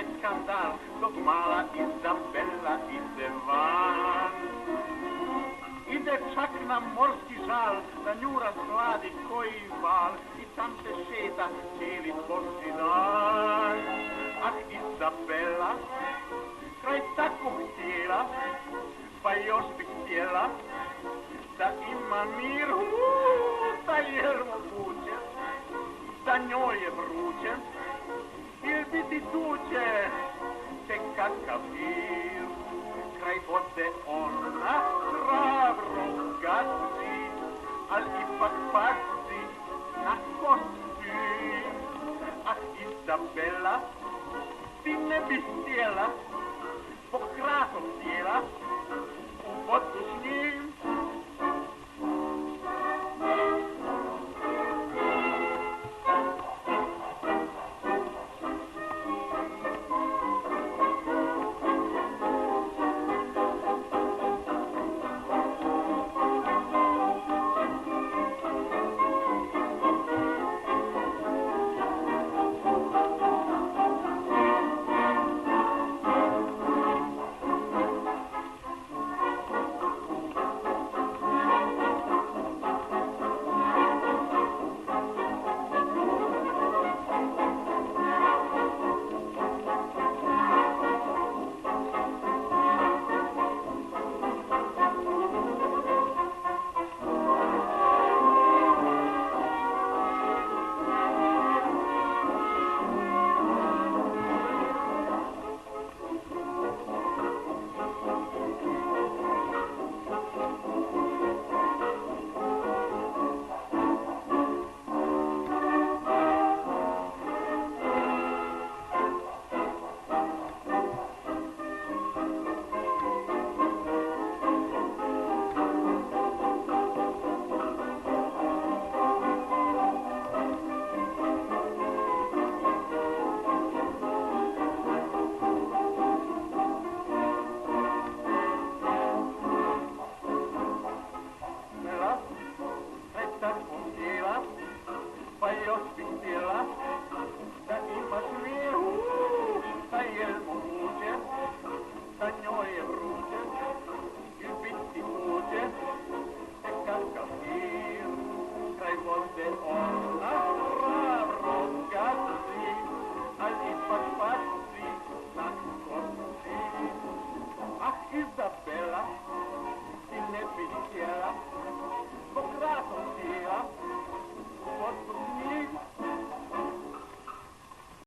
opet skandal, dok mala Izabela ide van. Ide čak na morski žal, da nju razgladi koji val i tam se šeta cijeli božji dan. Ah, Izabela, kraj takvog tijela, pa još bih htjela da ima mir, da je moguće, da njoj je vruće, ili biti tuđe, tek kakav mir. Kraj vode ona hrabro gazi, al ipak pazi na kostym. Ah, Izabela, ti ne bi htjela, pokratom htjela, u vodu s njim.